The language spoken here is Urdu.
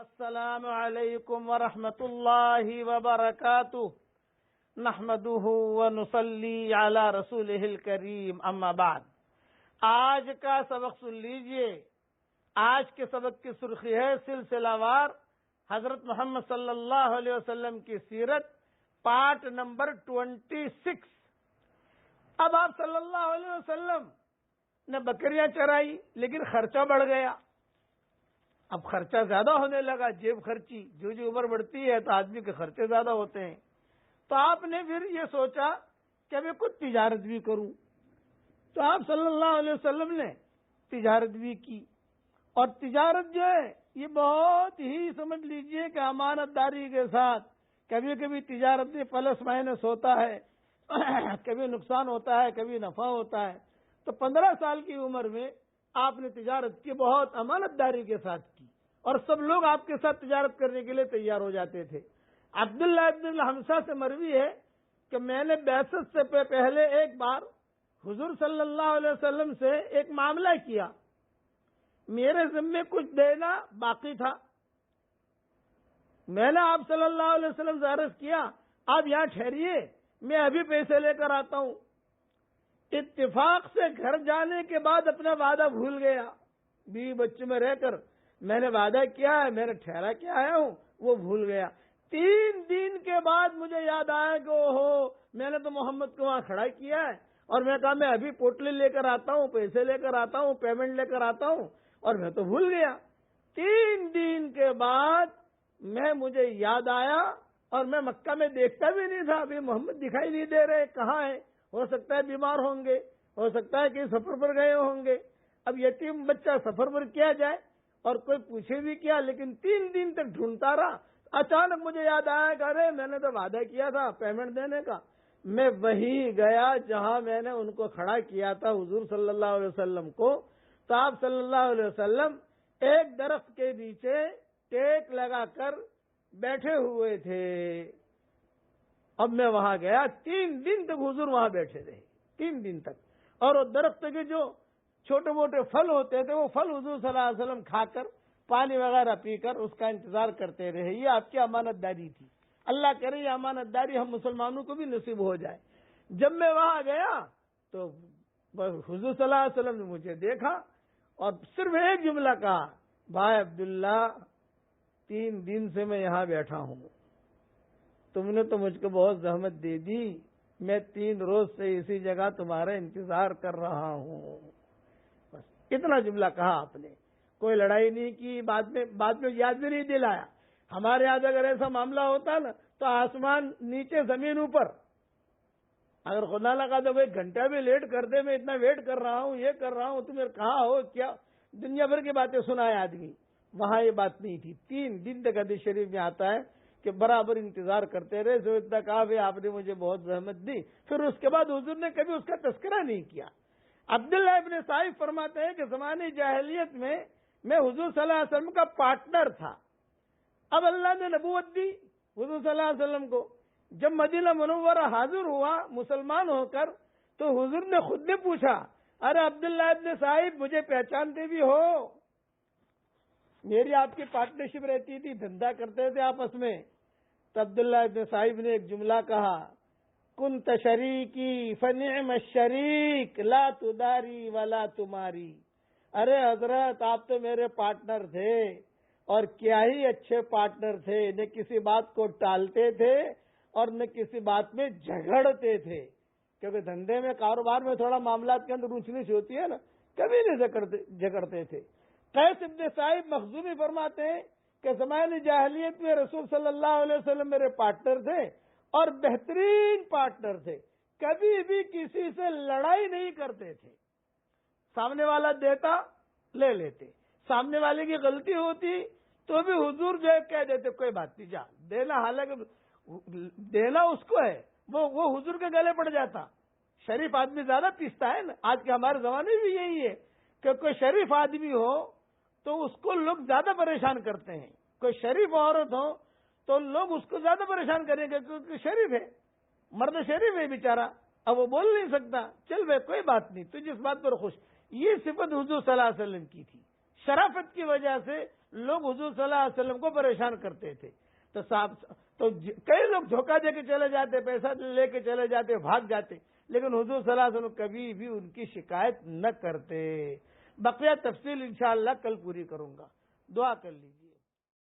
السلام علیکم ورحمۃ اللہ وبرکاتہ نحمده ونصلی علی رسولہ الکریم اما بعد. آج کا سبق سن لیجئے. آج کے سبق کی سرخی ہے سلسلہ وار حضرت محمد صلی اللہ علیہ وسلم کی سیرت پارٹ نمبر 26. اب آپ صلی اللہ علیہ وسلم نے بکریاں چرائی لیکن خرچہ بڑھ گیا. اب خرچہ زیادہ ہونے لگا، جیب خرچی. جو عمر بڑھتی ہے تو آدمی کے خرچے زیادہ ہوتے ہیں. تو آپ نے پھر یہ سوچا کہ میں کچھ تجارت بھی کروں. تو آپ صلی اللہ علیہ وسلم نے تجارت بھی کی. اور تجارت جو ہے یہ بہت ہی سمجھ لیجئے کہ امانت داری کے ساتھ. کبھی کبھی تجارت میں پلس مائنس ہوتا ہے، کبھی نقصان ہوتا ہے، کبھی نفع ہوتا ہے. تو 15 سال کی عمر میں آپ نے تجارت کی، بہت امانت داری کے ساتھ کی، اور سب لوگ آپ کے ساتھ تجارت کرنے کے لیے تیار ہو جاتے تھے. عبداللہ ابن الحمصہ سے مروی ہے کہ میں نے بعثت سے پہلے ایک بار حضور صلی اللہ علیہ وسلم سے ایک معاملہ کیا. میرے ذمے کچھ دینا باقی تھا. میں نے آپ صلی اللہ علیہ وسلم سے عرض کیا آپ یہاں ٹھہریے، میں ابھی پیسے لے کر آتا ہوں. اتفاق سے گھر جانے کے بعد اپنا وعدہ بھول گیا. بیوی بچوں میں رہ کر میں نے وعدہ کیا ہے، میں نے ٹھہرا کے آیا ہوں، وہ بھول گیا. 3 دن کے بعد مجھے یاد آیا کہ اوہو میں نے تو محمد کو وہاں کھڑا کیا ہے، اور میں کہا میں ابھی پوٹلی لے کر آتا ہوں، پیسے لے کر آتا ہوں، پیمنٹ لے کر آتا ہوں، اور میں تو بھول گیا. 3 دن کے بعد مجھے یاد آیا، اور میں مکہ میں دیکھتا بھی نہیں تھا. ابھی محمد دکھائی نہیں دے رہے، کہاں ہے؟ ہو سکتا ہے بیمار ہوں گے، ہو سکتا ہے کہ سفر پر گئے ہوں گے. اب یتیم بچہ سفر پر کیا جائے، اور کوئی پوچھے بھی کیا. لیکن 3 دن تک ڈھونڈتا رہا. اچانک مجھے یاد آیا کہ ارے میں نے تو وعدہ کیا تھا پیمنٹ دینے کا. میں وہی گیا جہاں میں نے ان کو کھڑا کیا تھا، حضور صلی اللہ علیہ وسلم کو. تو آپ صلی اللہ علیہ وسلم ایک درخت کے نیچے ٹیک لگا کر بیٹھے ہوئے تھے. اب میں وہاں گیا. 3 دن تک حضور وہاں بیٹھے رہے، 3 دن تک. اور وہ درخت کے جو چھوٹے موٹے پھل ہوتے تھے وہ پھل حضور صلی اللہ علیہ وسلم کھا کر، پانی وغیرہ پی کر اس کا انتظار کرتے رہے. یہ آپ کی امانت داری تھی. اللہ کرے یہ امانت داری ہم مسلمانوں کو بھی نصیب ہو جائے. جب میں وہاں گیا تو حضور صلی اللہ علیہ وسلم نے مجھے دیکھا اور صرف ایک جملہ کہا، بھائی عبداللہ 3 دن سے میں یہاں بیٹھا ہوں، تم نے تو مجھ کو بہت زحمت دے دی، میں 3 روز سے اسی جگہ تمہارا انتظار کر رہا ہوں. بس اتنا جملہ کہا آپ نے. کوئی لڑائی نہیں کی. بعد میں یاد بھی نہیں دلایا. ہمارے یہاں اگر ایسا معاملہ ہوتا نا تو آسمان نیچے زمین اوپر. اگر خدا لگا تو بھائی گھنٹہ بھی لیٹ کر دے، میں اتنا ویٹ کر رہا ہوں، یہ کر رہا ہوں، تمہیں کہاں ہو کیا، دنیا بھر کی باتیں سنائے آدمی. وہاں یہ بات نہیں تھی. 3 دن تک حدیث شریف میں آتا ہے کہ برابر انتظار کرتے رہے. جو اتنا کہا بھائی آپ نے مجھے بہت زحمت دی. پھر اس کے بعد حضور نے کبھی اس کا تذکرہ نہیں کیا. عبداللہ ابن صائب فرماتے ہیں کہ زمانے جاہلیت میں حضور صلی اللہ علیہ وسلم کا پارٹنر تھا. اب اللہ نے نبوت دی حضور صلی اللہ علیہ وسلم کو. جب مدینہ منورہ حاضر ہوا مسلمان ہو کر تو حضور نے خود نے پوچھا، ارے عبداللہ ابن صائب مجھے پہچانتے بھی ہو؟ میری آپ کی پارٹنرشپ رہتی تھی، دھندا کرتے تھے آپس میں. تو عبداللہ ابن صائب نے ایک جملہ کہا، کنت شریکی فنعم الشریک لا تداری ولا تماری. ارے حضرت آپ تو میرے پارٹنر تھے، اور کیا ہی اچھے پارٹنر تھے. نہ کسی بات کو ٹالتے تھے اور نہ کسی بات میں جھگڑتے تھے. کیونکہ دھندے میں کاروبار میں تھوڑا معاملات کے اندر اونچ نیچ ہوتی ہے نا، کبھی نہیں جھگڑتے تھے. قیس ابن صائب مخزومی فرماتے ہیں کہ زمانے جاہلیت میں رسول صلی اللہ علیہ وسلم میرے پارٹنر تھے، اور بہترین پارٹنر تھے. کبھی بھی کسی سے لڑائی نہیں کرتے تھے. سامنے والا دیتا لے لیتے، سامنے والے کی غلطی ہوتی تو بھی حضور جو ہے کہہ دیتے کوئی بات نہیں جا دینا. حالانکہ دینا اس کو ہے، وہ حضور کے گلے پڑ جاتا. شریف آدمی زیادہ پیستا ہے نا. آج کے ہمارے زمانے میں بھی یہی ہے کہ کوئی شریف آدمی ہو تو اس کو لوگ زیادہ پریشان کرتے ہیں. کوئی شریف عورت ہو تو لوگ اس کو زیادہ پریشان کریں گے کیونکہ شریف ہے، مرد شریف ہے بیچارہ، اب وہ بول نہیں سکتا. چل بھائی کوئی بات نہیں، تو جس بات پر خوش. یہ صفت حضور صلی اللہ علیہ وسلم کی تھی. شرافت کی وجہ سے لوگ حضور صلی اللہ علیہ وسلم کو پریشان کرتے تھے. تو کئی لوگ دھوکہ دے کے چلے جاتے, پیسہ لے کے چلے جاتے, بھاگ جاتے, لیکن حضور صلی اللہ علیہ وسلم کبھی بھی ان کی شکایت نہ کرتے. بقیہ تفصیل انشاءاللہ کل پوری کروں گا. دعا کر لیجیے.